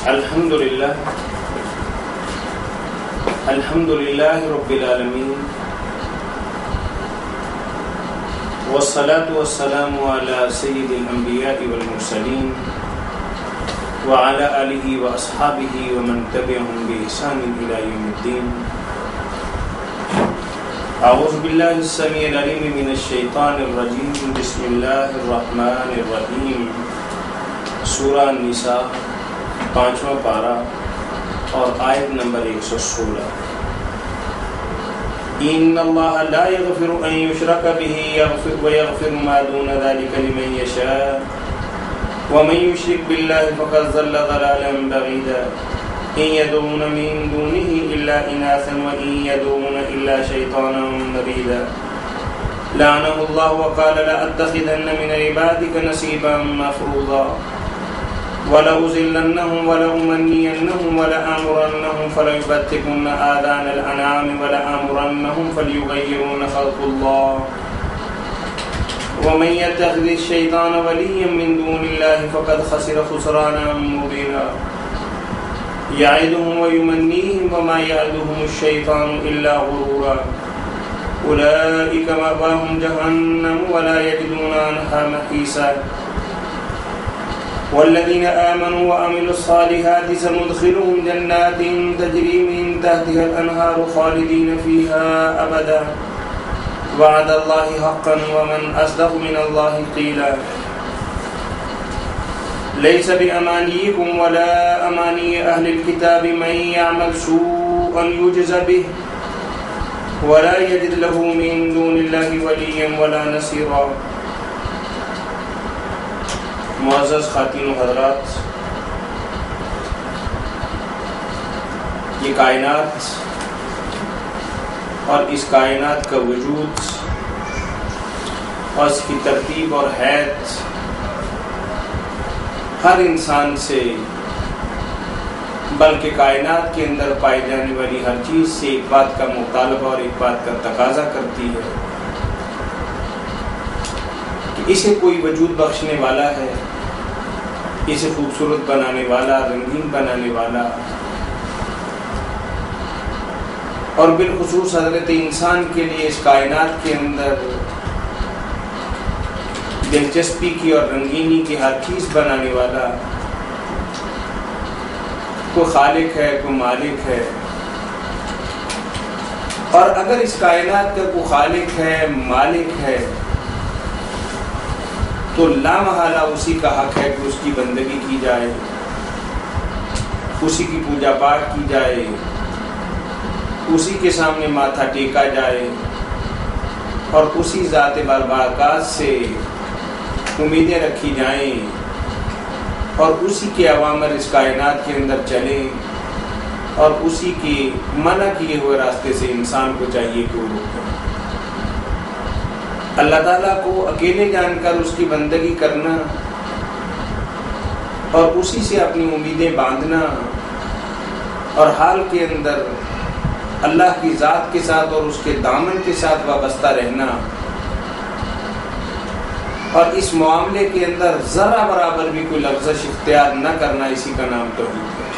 الحمد لله رب العالمين والصلاة والسلام على سيد الأنبياء والمرسلين وعلى آله وأصحابه ومن تبعهم بإحسان إلى يوم الدين. أعوذ بالله السميع العليم من الشيطان الرجيم. بسم الله الرحمن الرحيم. سورہ النساء 5واں پارہ اور آیت نمبر 116. ان اللہ لا یغفر ان یشرک به ویغفر ما دون ذلك لمن یشاء ومن یشرک باللہ فقد ضل ضلالا بعیدا. ان يدعون من دونه الا اناثا وان يدعون الا شیطانا مریدا. لعنه الله وقال لأتخذن من عبادك نصيبا مفروضا وَلَأُضِلَّنَّهُمْ وَلَأُمَنِّيَنَّهُمْ وَلَآمُرَنَّهُمْ فَلَيُبَتِّكُنَّ آذَانَ الْأَنْعَامِ وَلَآمُرَنَّهُمْ فَلْيُغَيِّرُنَّ خَلْقَ اللَّهِ وَمَنْ يَتَّخِذِ الشَّيْطَانَ وَلِيًّا مِنْ دُونِ اللَّهِ فَقَدْ خَسِرَ خُسْرَانًا مُبِينًا. يَعِدُهُمْ وَيُمَنِّيهِمْ وَمَا يَعِدُهُمُ الشَّيْطَانُ إِلَّا غُرُورًا. أُولَئِكَ مَأْوَاهُمْ جَهَنَّمُ وَلَا يَجِدُونَ عَنْهَا مَحِيصًا. والذين آمنوا وعملوا الصالحات سندخلهم جنات تجري من تحتها الأنهار خالدين فيها أبدا وعد الله حقا ومن أصدق من الله قيلا. ليس بأمانيكم ولا أماني أهل الكتاب من يعمل سوءا يجز به ولا يجد له من دون الله وليا ولا نصيرا. معزز خواتین و حضرات، یہ کائنات اور اس کائنات کا وجود اور اس کی ترتیب اور حیت ہر انسان سے بلکہ کائنات کے اندر پائی جانے والی ہر چیز سے ایک بات کا مطالبہ اور ایک بات کا تقاضا کرتی ہے کہ اسے کوئی وجود بخشنے والا ہے، اسے خوبصورت بنانے والا، رنگین بنانے والا، اور بالخصوص حضرت انسان کے لیے اس کائنات کے اندر دلچسپی کی اور رنگینی کی ہر چیز بنانے والا کوئی خالق ہے، کوئی مالک ہے. اور اگر اس کائنات کا کوئی خالق ہے، مالک ہے، تو لا محالہ اسی کا حق ہے کہ اس کی بندگی کی جائے، اسی کی پوجا پاٹ کی جائے، اسی کے سامنے ماتھا ٹیکا جائے اور اسی ذات بارکات سے امیدیں رکھی جائیں اور اسی کے اوامر اس کائنات کے اندر چلیں اور اسی کی منع کیے ہوئے راستے سے انسان کو چاہیے کہ وہ روکے. اللہ تعالیٰ کو اکیلے جان کر اس کی بندگی کرنا اور اسی سے اپنی امیدیں باندھنا اور حال کے اندر اللہ کی ذات کے ساتھ اور اس کے دامن کے ساتھ وابستہ رہنا اور اس معاملے کے اندر ذرا برابر بھی کوئی لغزش اختیار نہ کرنا، اسی کا نام توحید ہے.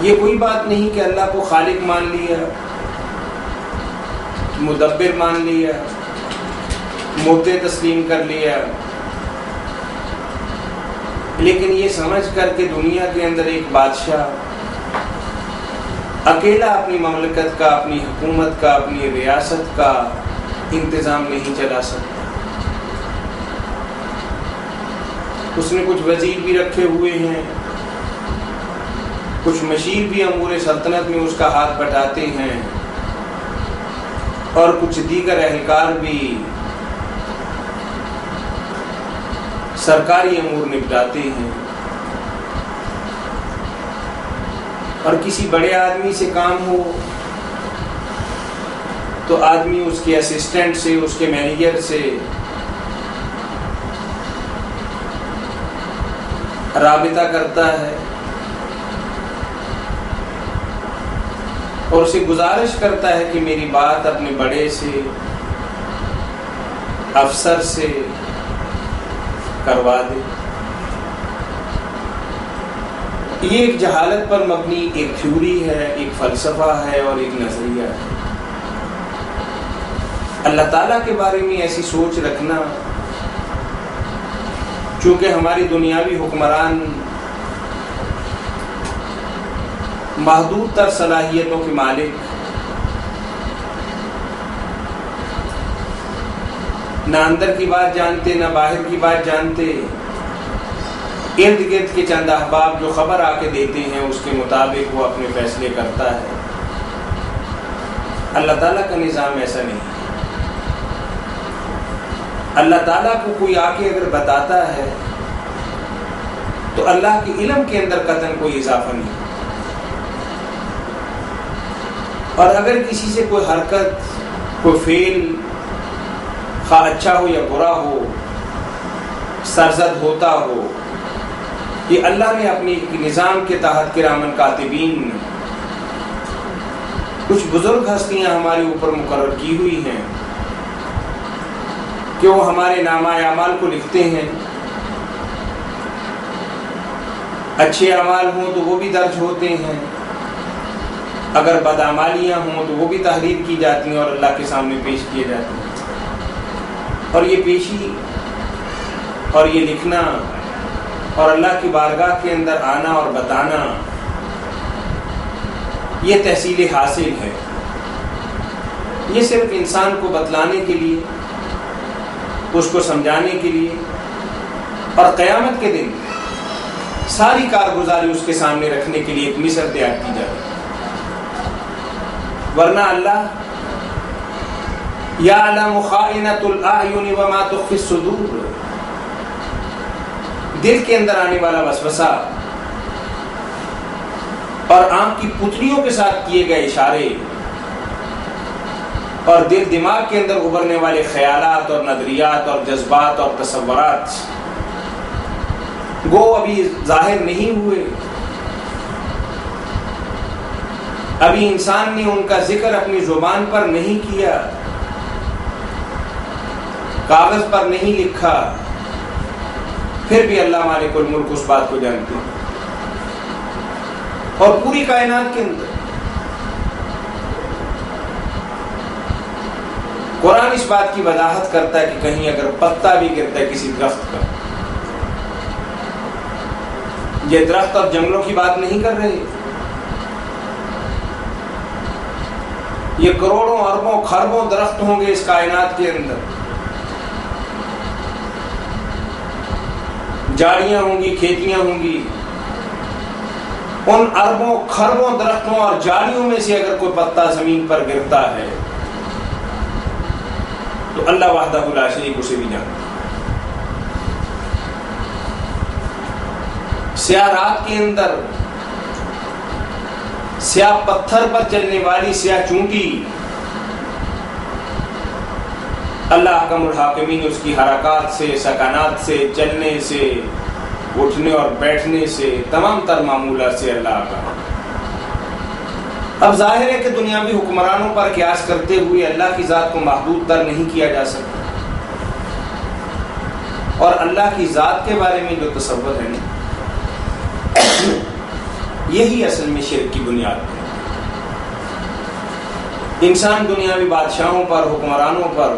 یہ کوئی بات نہیں کہ اللہ کو خالق مان لیا، مدبر مان لیا، مبدع تسلیم کر لیا، لیکن یہ سمجھ کر کے دنیا کے اندر ایک بادشاہ اکیلا اپنی مملکت کا، اپنی حکومت کا، اپنی ریاست کا انتظام نہیں چلا سکتا. اس نے کچھ وزیر بھی رکھے ہوئے ہیں، کچھ مشیر بھی امور سلطنت میں اس کا ہاتھ بٹاتے ہیں اور کچھ دیگر اہلکار بھی سرکاری امور نپٹاتے ہیں. اور کسی بڑے آدمی سے کام ہو تو آدمی اس کے اسسٹنٹ سے، اس کے مینیجر سے رابطہ کرتا ہے اور اسے گزارش کرتا ہے کہ میری بات اپنے بڑے سے، افسر سے کروا دے. یہ ایک جہالت پر مبنی ایک تھیوری ہے، ایک فلسفہ ہے اور ایک نظریہ ہے۔ اللہ تعالیٰ کے بارے میں ایسی سوچ رکھنا، چونکہ ہماری دنیاوی حکمران محدود تر صلاحیتوں کے مالک، نہ اندر کی بات جانتے نہ باہر کی بات جانتے، ارد گرد کے چند احباب جو خبر آ کے دیتے ہیں اس کے مطابق وہ اپنے فیصلے کرتا ہے۔ اللہ تعالیٰ کا نظام ایسا نہیں۔ اللہ تعالیٰ کو کوئی آ کے اگر بتاتا ہے تو اللہ کے علم کے اندر قطعاً کوئی اضافہ نہیں، اور اگر کسی سے کوئی حرکت، کوئی فعل، خواہ اچھا ہو یا برا ہو، سرزد ہوتا ہو، یہ اللہ نے اپنی نظام کے تحت کرامن کاتبین، کچھ بزرگ ہستیاں ہمارے اوپر مقرر کی ہوئی ہیں کہ وہ ہمارے نامہ اعمال کو لکھتے ہیں۔ اچھے اعمال ہوں تو وہ بھی درج ہوتے ہیں، اگر بدعمالیاں ہوں تو وہ بھی تحریر کی جاتی ہیں اور اللہ کے سامنے پیش کیے جاتے ہیں۔ اور یہ پیشی اور یہ لکھنا اور اللہ کی بارگاہ کے اندر آنا اور بتانا، یہ تحصیل حاصل ہے۔ یہ صرف انسان کو بتلانے کے لیے، اس کو سمجھانے کے لیے، اور قیامت کے دن ساری کارگزاری اس کے سامنے رکھنے کے لیے ایک مثل تیار کی جاتی ہے۔ ورنہ اللہ یعلم خائنۃ الاعین وما تخفی الصدور، دل کے اندر آنے والا وسوسہ اور آنکھ کی پتلیوں کے ساتھ کیے گئے اشارے اور دل دماغ کے اندر ابھرنے والے خیالات اور نظریات اور جذبات اور تصورات وہ ابھی ظاہر نہیں ہوئے، ابھی انسان نے ان کا ذکر اپنی زبان پر نہیں کیا، کاغذ پر نہیں لکھا، پھر بھی اللہ مالک الملک اس بات کو جانتے ہیں۔ اور پوری کائنات کے اندر قرآن اس بات کی وضاحت کرتا ہے کہ کہیں اگر پتا بھی گرتا ہے کسی درخت کا، یہ درخت اور جنگلوں کی بات نہیں کر رہے، یہ کروڑوں اربوں خربوں درخت ہوں گے اس کائنات کے اندر، جاڑیاں ہوں گی، کھیتیاں ہوں گی، ان اربوں خربوں درختوں اور جاڑیوں میں سے اگر کوئی پتا زمین پر گرتا ہے تو اللہ وحدہ لا شریک اسے بھی جانتا ہے۔ سیاہ رات کے اندر سیاہ پتھر پر چلنے والی سیاہ چونٹی، اللہ احکم الحاکمین اس کی حرکات سے، سکانات سے، چلنے سے، اٹھنے اور بیٹھنے سے، تمام تر معمولات سے اللہ کا۔ اب ظاہر ہے کہ دنیاوی حکمرانوں پر قیاس کرتے ہوئے اللہ کی ذات کو محدود تر نہیں کیا جا سکتا، اور اللہ کی ذات کے بارے میں جو تصور ہے یہی اصل میں شرک کی بنیاد ہے۔ انسان دنیاوی بادشاہوں پر، حکمرانوں پر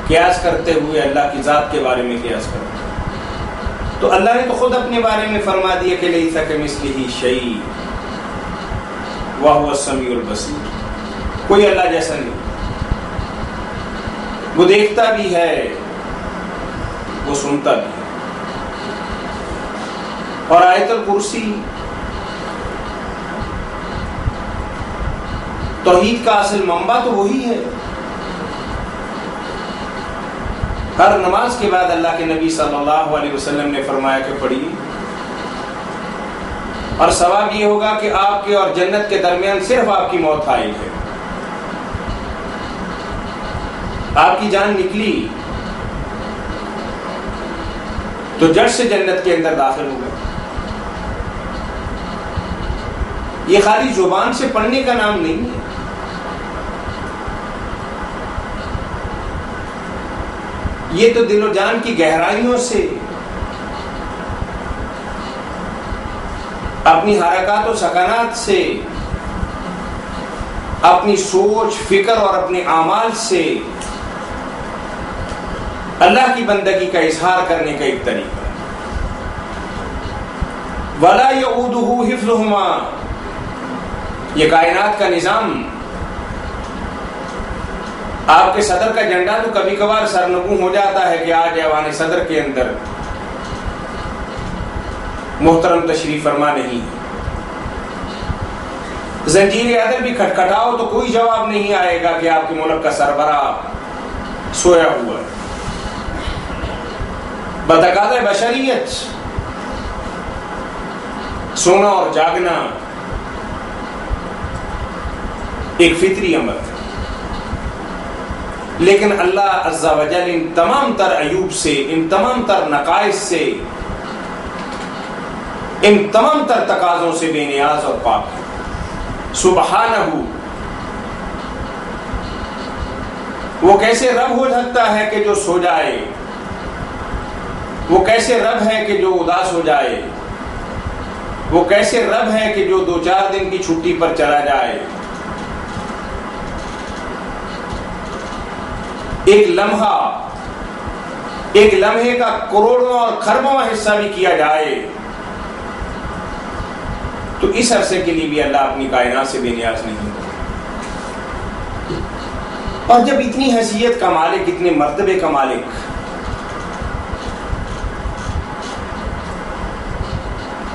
قیاس کرتے ہوئے اللہ کی ذات کے بارے میں قیاس کرتا ہے، تو اللہ نے تو خود اپنے بارے میں فرما دیا کہ لیس کمثلہ شیء وہو السمیع البصیر، کوئی اللہ جیسا نہیں، وہ دیکھتا بھی ہے، وہ سنتا بھی ہے۔ اور آیت الکرسی توحید کا اصل منبع تو وہی ہے۔ ہر نماز کے بعد اللہ کے نبی صلی اللہ علیہ وسلم نے فرمایا کہ پڑھیے، اور ثواب یہ ہوگا کہ آپ کے اور جنت کے درمیان صرف آپ کی موت حائل ہے۔ آپ کی جان نکلی تو جڑ سے جنت کے اندر داخل ہوگا۔ یہ خالی زبان سے پڑھنے کا نام نہیں ہے، یہ تو دل و جان کی گہرائیوں سے اپنی حرکات و سکنات سے، اپنی سوچ فکر اور اپنے اعمال سے اللہ کی بندگی کا اظہار کرنے کا ایک طریقہ ہے۔ وَلَا يَؤُودُهُ حِفْظُهُمَا، یہ کائنات کا نظام، آپ کے صدر کا جھنڈا تو کبھی کبھار سرنگوں ہو جاتا ہے کہ آج ایوان صدر کے اندر محترم تشریف فرما نہیں ہے، زنجیر عدل بھی کھٹکھٹاؤ تو کوئی جواب نہیں آئے گا کہ آپ کے ملک کا سربراہ سویا ہوا ہے۔ بتقاضۂ بشریت سونا اور جاگنا ایک فطری امر ہے، لیکن اللہ عز و جل ان تمام تر عیوب سے، ان تمام تر نقائص سے، ان تمام تر تقاضوں سے بے نیاز اور پاک ہے۔ سبحانہ، وہ کیسے رب ہو سکتا ہے کہ جو سو جائے، وہ کیسے رب ہے کہ جو اداس ہو جائے، وہ کیسے رب ہے کہ جو 2-4 دن کی چھٹی پر چلا جائے، ایک لمحہ، ایک لمحے کا کروڑوں اور کھربوں حصہ بھی کیا جائے تو اس عرصے کے لیے بھی اللہ اپنی کائنات سے بے نیاز نہیں ہوتا۔ اور جب اتنی حیثیت کا مالک، اتنے مرتبے کا مالک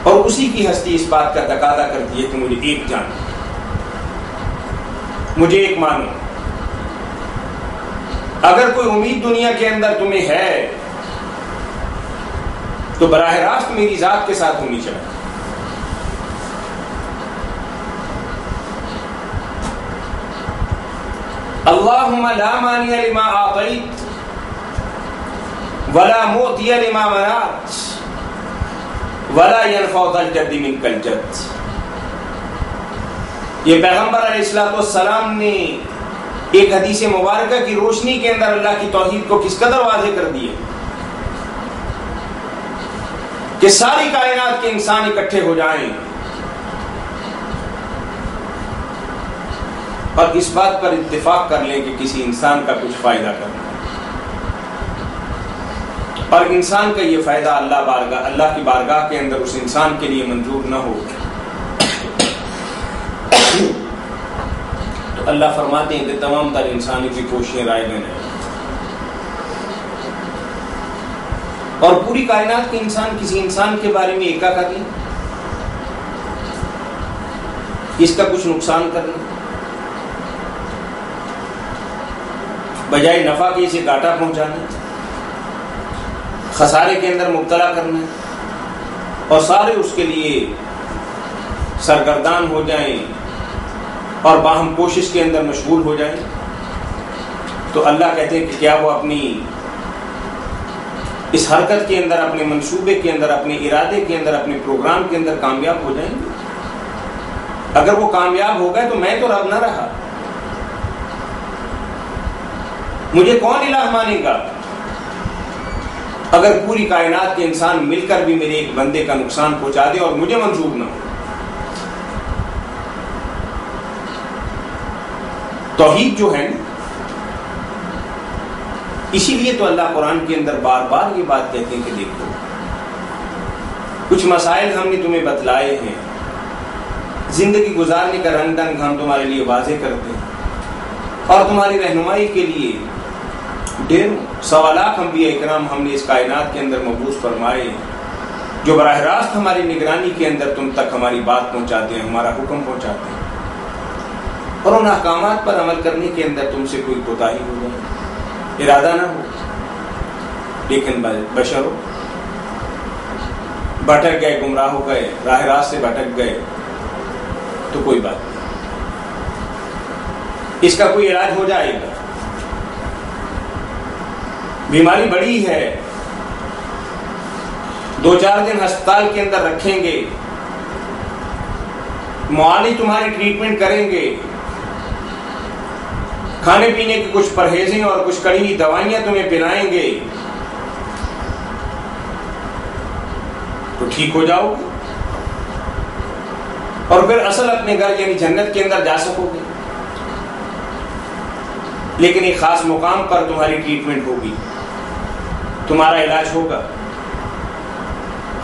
اور اسی کی ہستی اس بات کا تقاضا کرتی ہے کہ مجھے ایک جانو، مجھے ایک مانو، اگر کوئی امید دنیا کے اندر تمہیں ہے تو براہ راست میری ذات کے ساتھ ہونی چاہیے۔ اللہم لا مانع لما اعطیت ولا معطی لما منعت ولا ينفع ذا الجد منک الجد۔ یہ پیغمبر علیہ السلام نے ایک حدیث مبارکہ کی روشنی کے اندر اللہ کی توحید کو کس قدر واضح کر دی ہے کہ ساری کائنات کے انسان اکٹھے ہو جائیں اور اس بات پر اتفاق کر لیں کہ کسی انسان کا کچھ فائدہ کرنا، اور انسان کا یہ فائدہ اللہ کی بارگاہ کے اندر اس انسان کے لیے منظور نہ ہو تو اللہ فرماتے ہیں کہ تمام تر انسانی کی کوششیں رائے لینے، اور پوری کائنات کے انسان کسی انسان کے بارے میں ایکا کر لیں، اس کا کچھ نقصان کرنا، بجائے نفع کے اسے گھاٹا پہنچانا، خسارے کے اندر مبتلا کرنا، اور سارے اس کے لیے سرگردان ہو جائیں اور باہم کوشش کے اندر مشغول ہو جائیں، تو اللہ کہتے ہیں کہ کیا وہ اپنی اس حرکت کے اندر، اپنے منصوبے کے اندر، اپنے ارادے کے اندر، اپنے پروگرام کے اندر کامیاب ہو جائیں گے؟ اگر وہ کامیاب ہو گئے تو میں تو رب نہ رہا، مجھے کون الہ مانے گا؟ اگر پوری کائنات کے انسان مل کر بھی میرے ایک بندے کا نقصان پہنچا دے اور مجھے منظور نہ ہو۔ توحید جو ہے، اسی لیے تو اللہ قرآن کے اندر بار بار یہ بات کہتے ہیں کہ دیکھو کچھ مسائل ہم نے تمہیں بتلائے ہیں، زندگی گزارنے کا رنگ ڈھنگ ہم تمہارے لیے واضح کرتے ہیں، اور تمہاری رہنمائی کے لیے 1.25 لاکھ انبیاء اکرام ہم نے اس کائنات کے اندر مبعوث فرمائے ہیں، جو براہ راست ہماری نگرانی کے اندر تم تک ہماری بات پہنچاتے ہیں، ہمارا حکم پہنچاتے ہیں، اور ان احکامات پر عمل کرنے کے اندر تم سے کوئی کوتاہی ہو جائے، ارادہ نہ ہو، لیکن بشر ہو، بھٹک گئے، گمراہ ہو گئے، راہ راست سے بھٹک گئے تو کوئی بات نہیں، اس کا کوئی علاج ہو جائے گا۔ بیماری بڑی ہے، 2-4 دن ہسپتال کے اندر رکھیں گے، معالج تمہاری ٹریٹمنٹ کریں گے، کھانے پینے کی کچھ پرہیزیں اور کچھ کڑی ہوئی دوائیاں تمہیں پلائیں گے تو ٹھیک ہو جاؤ گے۔ اور پھر اصل اپنے گھر یعنی جنت کے اندر جا سکو گے. لیکن ایک خاص مقام پر تمہاری ٹریٹمنٹ ہوگی، تمہارا علاج ہوگا.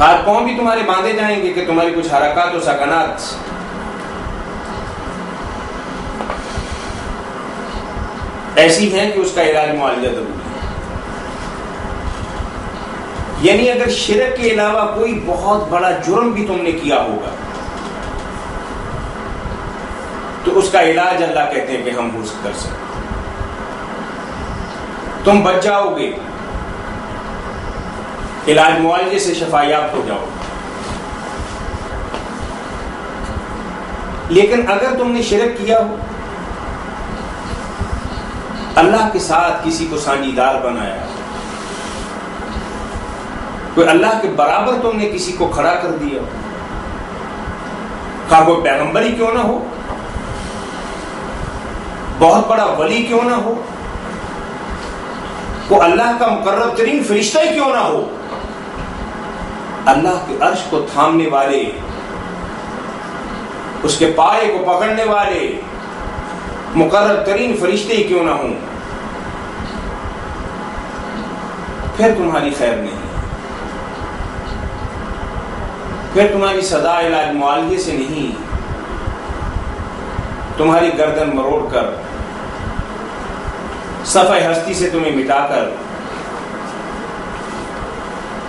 ہاتھ پاؤں بھی تمہارے باندھے جائیں گے کہ تمہاری کچھ حرکات و سکنات ایسی ہیں کہ اس کا علاج معالجہ ضروری ہے. یعنی اگر شرک کے علاوہ کوئی بہت بڑا جرم بھی تم نے کیا ہوگا تو اس کا علاج اللہ کہتے ہیں کہ ہم کر سکتے. تم بچ جاؤ گے، علاج معالجے سے شفا یاب ہو جاؤ گے. لیکن اگر تم نے شرک کیا ہو، اللہ کے ساتھ کسی کو سانجیدار بنایا، کوئی اللہ کے برابر تم نے کسی کو کھڑا کر دیا، خواہ کوئی پیغمبر ہی کیوں نہ ہو، بہت بڑا ولی کیوں نہ ہو، وہ اللہ کا مقرب ترین فرشتہ ہی کیوں نہ ہو، اللہ کے عرش کو تھامنے والے، اس کے پائے کو پکڑنے والے مقرب ترین فرشتے ہی کیوں نہ ہوں، پھر تمہاری خیر نہیں، پھر تمہاری سزا علاج معالجے سے نہیں، تمہاری گردن مروڑ کر صفحہ ہستی سے تمہیں مٹا کر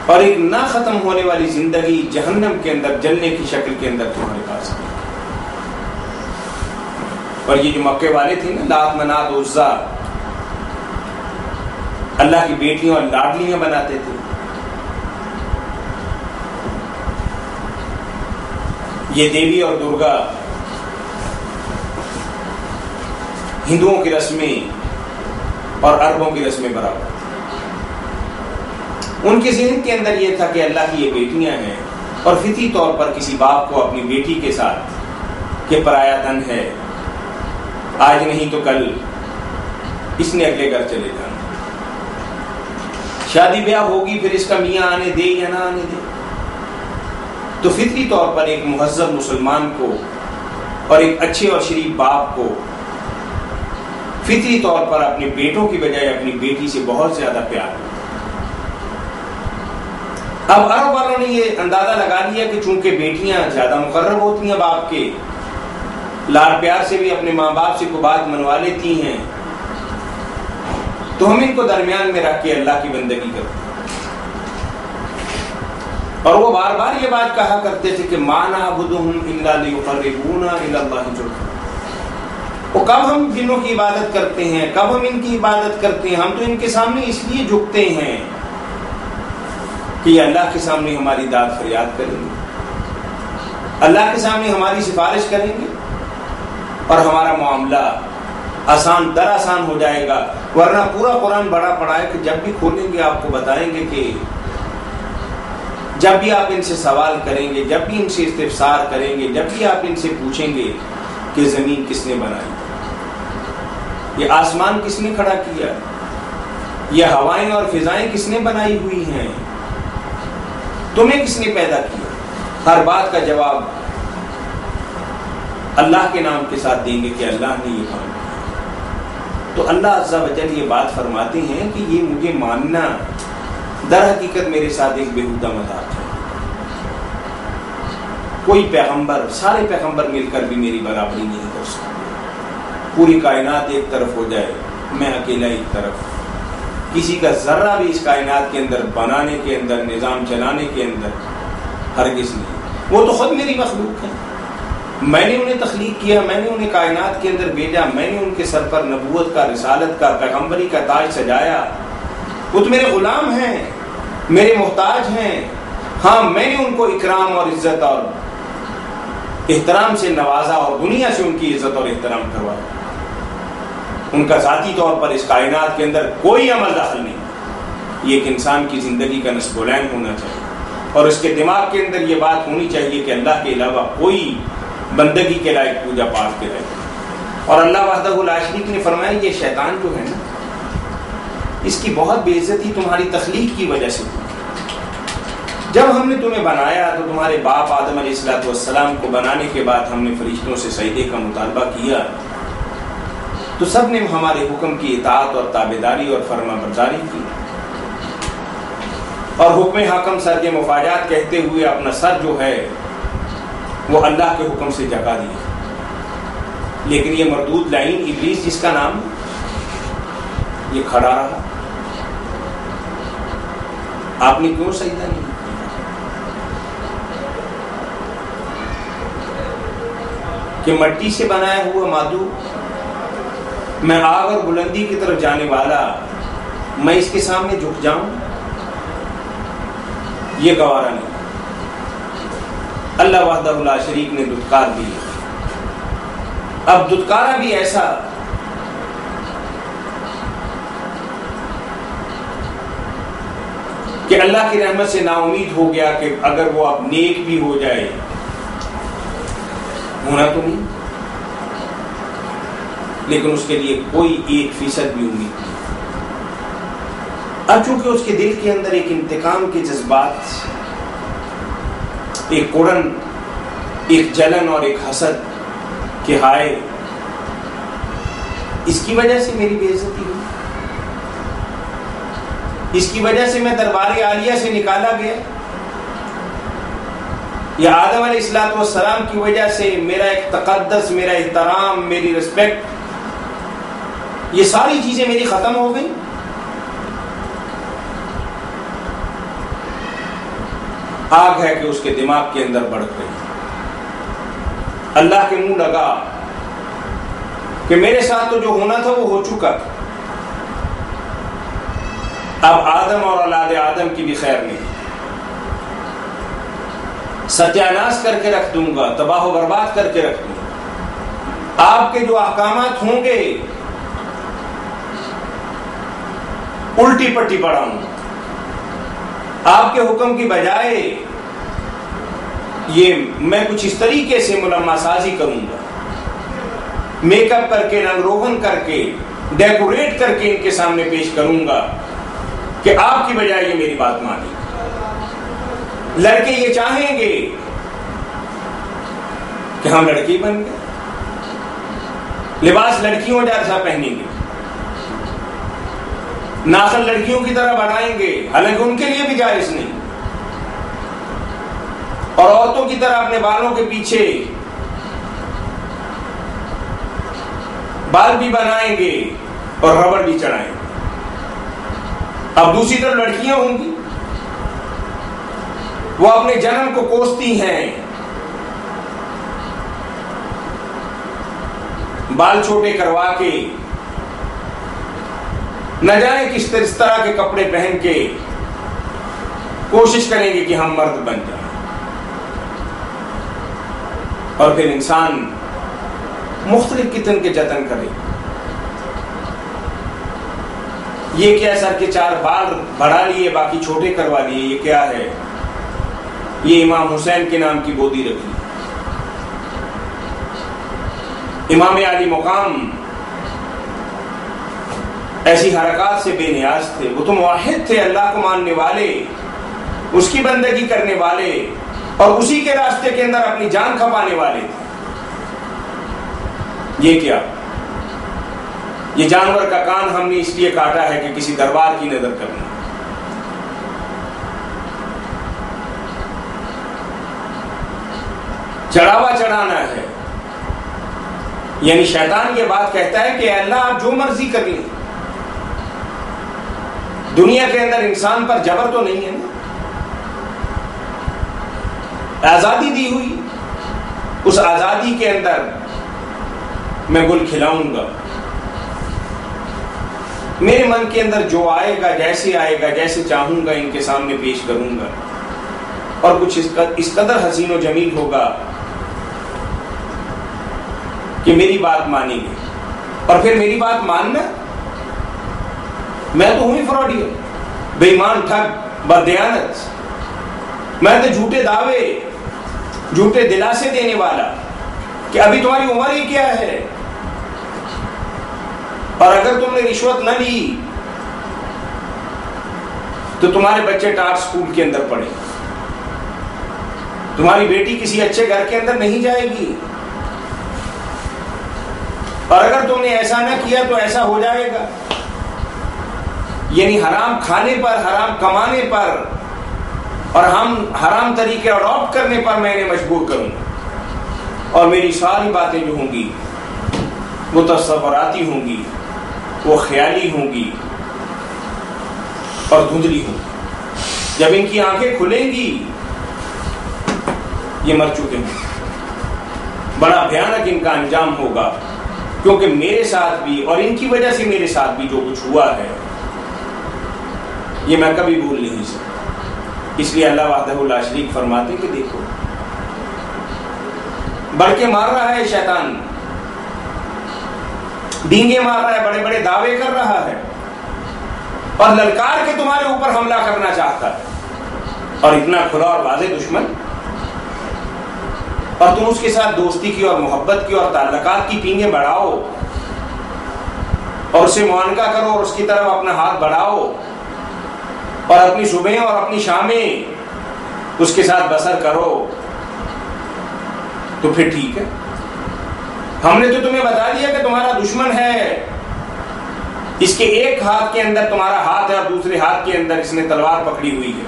اور ایک نہ ختم ہونے والی زندگی جہنم کے اندر جلنے کی شکل کے اندر تمہارے پاس ہے. اور یہ جو مکے والے تھے نا، لات منات عزا، اللہ کی بیٹیاں اور لاڈلیاں بناتے تھے. یہ دیوی اور درگا ہندوؤں کی رسمیں اور عربوں کی رسمیں برابر. ان کے ذہن کے اندر یہ تھا کہ اللہ کی یہ بیٹیاں ہیں اور فطری طور پر کسی باپ کو اپنی بیٹی کے ساتھ کہ پرایا تن ہے، آج نہیں تو کل اس نے اگلے گھر چلے جانا، شادی بیاہ ہوگی پھر اس کا میاں آنے دے یا نہ آنے دے. تو فطری طور پر ایک مہذب مسلمان کو اور ایک اچھے اور شریف باپ کو فطری طور پر اپنے بیٹوں کی بجائے اپنی بیٹی سے بہت زیادہ پیار ہے. اب عرب والوں نے یہ اندازہ لگا لیا کہ چونکہ بیٹیاں زیادہ مقرب ہوتی ہیں باپ کے، لاڈ پیار سے بھی اپنے ماں باپ سے کوئی بات منوا لیتی ہیں، تو ہم ان کو درمیان میں رکھ کے اللہ کی بندگی کرتے ہیں. اور وہ بار بار یہ بات کہا کرتے تھے کہ ما نعبدہم الا لیقربونا الی اللہ زلفی. وہ کب ہم جنوں کی عبادت کرتے ہیں، کب ہم ان کی عبادت کرتے ہیں، ہم تو ان کے سامنے اس لیے جھکتے ہیں کہ یہ اللہ کے سامنے ہماری داد فریاد کریں گے، اللہ کے سامنے ہماری سفارش کریں گے اور ہمارا معاملہ آسان در آسان ہو جائے گا. ورنہ پورا قرآن بڑا پڑا ہے کہ جب بھی کھولیں گے آپ کو بتائیں گے کہ جب بھی آپ ان سے سوال کریں گے، جب بھی ان سے استفسار کریں گے، جب بھی آپ ان سے پوچھیں گے کہ زمین کس نے بنائی، یہ آسمان کس نے کھڑا کیا، یہ ہوائیں اور فضائیں کس نے بنائی ہوئی ہیں، تمہیں کس نے پیدا کیا، ہر بات کا جواب اللہ کے نام کے ساتھ دیں گے کہ اللہ نے یہ کام کیا. تو اللہ عز و جل یہ بات فرماتے ہیں کہ یہ مجھے ماننا در حقیقت میرے ساتھ ایک بےہودہ مذاق ہے. کوئی پیغمبر، سارے پیغمبر مل کر بھی میری برابری نہیں کر سکتے. پوری کائنات ایک طرف ہو جائے، میں اکیلا ایک طرف، کسی کا ذرہ بھی اس کائنات کے اندر بنانے کے اندر، نظام چلانے کے اندر ہرگز نہیں. وہ تو خود میری مخلوق ہے، میں نے انہیں تخلیق کیا، میں نے انہیں کائنات کے اندر بھیجا، میں نے ان کے سر پر نبوت کا، رسالت کا، پیغمبری کا تاج سجایا. وہ تو میرے غلام ہیں، میرے محتاج ہیں. ہاں میں نے ان کو اکرام اور عزت اور احترام سے نوازا اور دنیا سے ان کی عزت اور احترام کروایا. ان کا ذاتی طور پر اس کائنات کے اندر کوئی عمل دخل نہیں. یہ ایک انسان کی زندگی کا نصب العین ہونا چاہیے اور اس کے دماغ کے اندر یہ بات ہونی چاہیے کہ اللہ کے علاوہ کوئی بندگی کے لائق، پوجا پاٹ کے لائق. اور اللہ وحدہ لا شریک نے فرمایا یہ شیطان جو ہے نا، اس کی بہت بے عزتی تمہاری تخلیق کی وجہ سے ہوئی. جب ہم نے تمہیں بنایا تو تمہارے باپ آدم علیہ السلام کو بنانے کے بعد ہم نے فرشتوں سے سجدے کا مطالبہ کیا تو سب نے ہمارے حکم کی اطاعت اور تابعداری اور فرما برداری کی، اور حکم حاکم سر کے مفاجات کہتے ہوئے اپنا سر جو ہے وہ اللہ کے حکم سے جگا دیا۔ لیکن یہ مردود لعین ابلیس جس کا نام یہ کھڑا رہا، آپ نے کیوں سجدہ نہیں کیا؟ کہ مٹی سے بنایا ہوا معدوم، میں آگ اور بلندی کی طرف جانے والا، میں اس کے سامنے جھک جاؤں؟ یہ گوارا نہیں۔ اللہ وحدہ لا شریک نے دھتکار دی، اب دھتکارا بھی ایسا کہ اللہ کی رحمت سے نا امید ہو گیا کہ اگر وہ اب نیک بھی ہو جائے، ہونا تو نہیں، لیکن اس کے لیے کوئی 1% بھی امید نہیں۔ اب چونکہ اس کے دل کے اندر ایک انتقام کے جذبات، ایک اڑن، ایک جلن اور ایک حسد کہ ہائے اس کی وجہ سے میری بے عزتی ہوئی، اس کی وجہ سے میں دربار عالیہ سے نکالا گیا، یا آدم علیہ السلام کی وجہ سے میرا ایک تقدس، میرا احترام، میری رسپیکٹ، یہ ساری چیزیں میری ختم ہو گئی۔ آگ ہے کہ اس کے دماغ کے اندر بڑھ گئی، اللہ کے منہ لگا کہ میرے ساتھ تو جو ہونا تھا وہ ہو چکا، اب آدم اور اولاد آدم کی بھی خیر نہیں، ستیاناش کر کے رکھ دوں گا، تباہ و برباد کر کے رکھ دوں گا۔ آپ کے جو احکامات ہوں گے الٹی پٹی پڑھاؤں گا، آپ کے حکم کی بجائے یہ میں کچھ اس طریقے سے ملمہ سازی کروں گا، میک اپ کر کے، رنگ روغن کر کے، ڈیکوریٹ کر کے ان کے سامنے پیش کروں گا کہ آپ کی بجائے یہ میری بات مانی۔ لڑکے یہ چاہیں گے کہ ہم لڑکی بن گئے، لباس لڑکیوں جیسا پہنیں گے، ناخن لڑکیوں کی طرح بنائیں گے، حالانکہ ان کے لیے بھی جائز نہیں، اور عورتوں کی طرح اپنے بالوں کے پیچھے بال بھی بنائیں گے اور ربڑ بھی چڑھائیں گے۔ اب دوسری طرف لڑکیاں ہوں گی، وہ اپنے جنم کو کوستی ہیں، بال چھوٹے کروا کے، نہ جانے کس طرح کے کپڑے پہن کے کوشش کریں گے کہ ہم مرد بن جائیں، اور پھر انسان مختلف قسم کے جتن کرے۔ یہ کیا سر کے 4 بال بڑھا لیے باقی چھوٹے کروا لیے، یہ کیا ہے؟ یہ امام حسین کے نام کی گودی رکھی۔ امام علی مقام ایسی حرکات سے بے نیاز تھے، وہ تو موحد تھے، اللہ کو ماننے والے، اس کی بندگی کرنے والے، اور اسی کے راستے کے اندر اپنی جان کھپانے والے تھے۔ یہ کیا؟ یہ جانور کا کان ہم نے اس لیے کاٹا ہے کہ کسی دربار کی نظر کرنا، چڑھاوا چڑھانا ہے۔ یعنی شیطان یہ بات کہتا ہے کہ اللہ آپ جو مرضی کر لیں، دنیا کے اندر انسان پر جبر تو نہیں ہے نا، آزادی دی ہوئی، اس آزادی کے اندر میں گل کھلاؤں گا، میرے من کے اندر جو آئے گا، جیسے چاہوں گا ان کے سامنے پیش کروں گا، اور کچھ اس قدر حسین و جمیل ہوگا کہ میری بات مانیں گے۔ اور پھر میری بات ماننا، میں تو ہوں ہی فراڈی، بے ایمان، ٹھگ، بددیانت، میں تو جھوٹے دعوے، جھوٹے دلاسے دینے والا کہ ابھی تمہاری عمر ہی کیا ہے، اور اگر تم نے رشوت نہ لی تو تمہارے بچے ٹاٹ اسکول کے اندر پڑھے، تمہاری بیٹی کسی اچھے گھر کے اندر نہیں جائے گی، اور اگر تم نے ایسا نہ کیا تو ایسا ہو جائے گا. یعنی حرام کھانے پر، حرام کمانے پر اور ہم حرام طریقے اڈاپٹ کرنے پر میں انہیں مجبور کروں، اور میری ساری باتیں جو ہوں گی وہ تصوراتی ہوں گی، وہ خیالی ہوں گی اور دھندلی ہوں گی. جب ان کی آنکھیں کھلیں گی یہ مر چکے ہیں. بڑا بھیانک ان کا انجام ہوگا، کیونکہ میرے ساتھ بھی اور ان کی وجہ سے میرے ساتھ بھی جو کچھ ہوا ہے یہ میں کبھی بھول نہیں سکتا. اس لیے اللہ وحدہ لا شریک فرماتے کہ دیکھو بڑھ کے مار رہا ہے شیطان، ڈینگے مار رہا ہے، بڑے بڑے دعوے کر رہا ہے اور للکار کے تمہارے اوپر حملہ کرنا چاہتا ہے، اور اتنا کھلا اور واضح دشمن، اور تم اس کے ساتھ دوستی کی اور محبت کی اور تعلقات کی پینگیں بڑھاؤ اور اسے معانقہ کرو اور اس کی طرف اپنا ہاتھ بڑھاؤ اور اپنی صبح اور اپنی شامیں اس کے ساتھ بسر کرو، تو پھر ٹھیک ہے. ہم نے تو تمہیں بتا دیا کہ تمہارا دشمن ہے، اس کے ایک ہاتھ کے اندر تمہارا ہاتھ ہے اور دوسرے ہاتھ کے اندر اس نے تلوار پکڑی ہوئی ہے.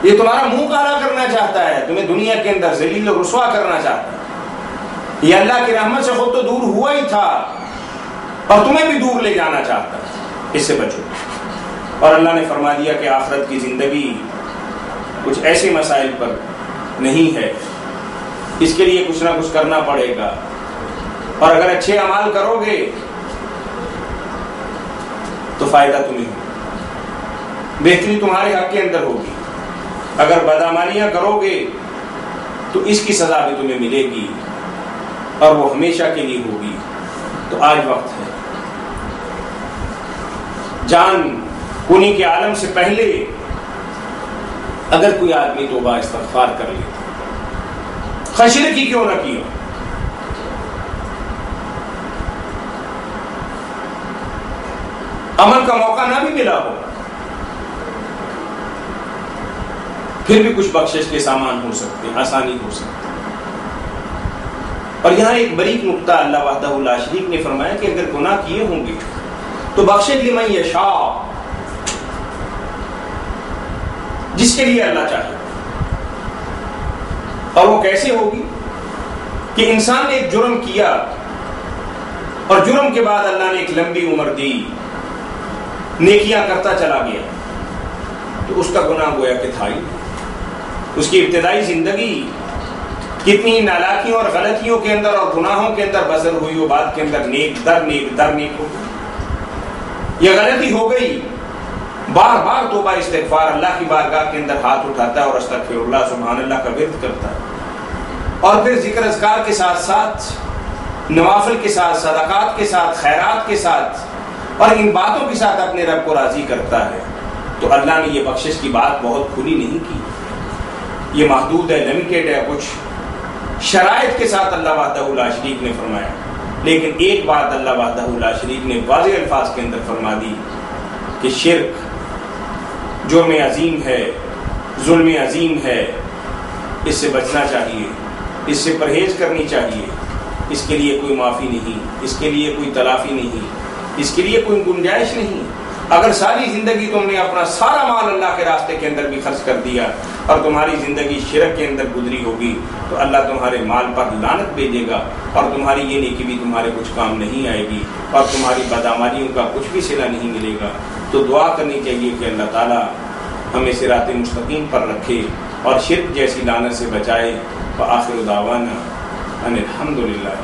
یہ تمہارا منہ کالا کرنا چاہتا ہے، تمہیں دنیا کے اندر ذلیل و رسوا کرنا چاہتا ہے. یہ اللہ کی رحمت سے خود تو دور ہوا ہی تھا اور تمہیں بھی دور لے جانا چاہتا ہے. اس سے بچو. اور اللہ نے فرما دیا کہ آخرت کی زندگی کچھ ایسے مسائل پر نہیں ہے، اس کے لیے کچھ نہ کچھ کرنا پڑے گا، اور اگر اچھے اعمال کرو گے تو فائدہ تمہیں ہوگا، بہتری تمہارے حق کے اندر ہوگی. اگر بدعمالیاں کرو گے تو اس کی سزا بھی تمہیں ملے گی اور وہ ہمیشہ کے لیے ہوگی. تو آج وقت ہے، جان کنی کے عالم سے پہلے اگر کوئی آدمی توبہ استغفار کر لے، خشر کی کیوں نہ کیا، عمل کا موقع نہ بھی ملا ہو، پھر بھی کچھ بخشش کے سامان ہو سکتے ہیں، آسانی ہو سکتی. اور یہاں ایک بریک نقطہ اللہ وحدہ لا شریک نے فرمایا کہ اگر گناہ کیے ہوں گے تو بخشش لمن یشاء، جس کے لیے اللہ چاہے. اور وہ کیسے ہوگی کہ انسان نے ایک جرم کیا اور جرم کے بعد اللہ نے ایک لمبی عمر دی، نیکیاں کرتا چلا گیا، تو اس کا گناہ گویا کہ تھا ہی. اس کی ابتدائی زندگی کتنی نالاکیوں اور غلطیوں کے اندر اور گناہوں کے اندر بسر ہوئی، وہ بات کے اندر نیک در نیک در نیک ہو گئی. یہ غلطی ہو گئی، بار بار توبہ استغفار اللہ کی بارگاہ کے اندر ہاتھ اٹھاتا ہے اور استغفر اللہ سبحان اللہ کا ورد کرتا ہے، اور پھر ذکر اذکار کے ساتھ ساتھ نوافل کے ساتھ، صدقات کے ساتھ، خیرات کے ساتھ اور ان باتوں کے ساتھ اپنے رب کو راضی کرتا ہے. تو اللہ نے یہ بخشش کی بات بہت کھلی نہیں کی، یہ محدود ہے، لمیٹڈ ہے، کچھ شرائط کے ساتھ اللہ وحدہ لا شریک نے فرمایا. لیکن ایک بات اللہ وحدہ لا شریک نے واضح الفاظ کے اندر فرما دی کہ شرک جرم عظیم ہے، ظلم عظیم ہے، اس سے بچنا چاہیے، اس سے پرہیز کرنی چاہیے. اس کے لیے کوئی معافی نہیں، اس کے لیے کوئی تلافی نہیں، اس کے لیے کوئی گنجائش نہیں. اگر ساری زندگی تم نے اپنا سارا مال اللہ کے راستے کے اندر بھی خرچ کر دیا اور تمہاری زندگی شرک کے اندر گزری ہوگی تو اللہ تمہارے مال پر لعنت بھیجے گا، اور تمہاری یہ نیکی بھی تمہارے کچھ کام نہیں آئے گی، اور تمہاری بدعمالیوں کا کچھ بھی صلہ نہیں ملے گا. تو دعا کرنی چاہیے کہ اللہ تعالیٰ ہمیں صراط مستقیم پر رکھے اور شرک جیسی لعنت سے بچائے. وآخر دعوانا ان الحمد للہ.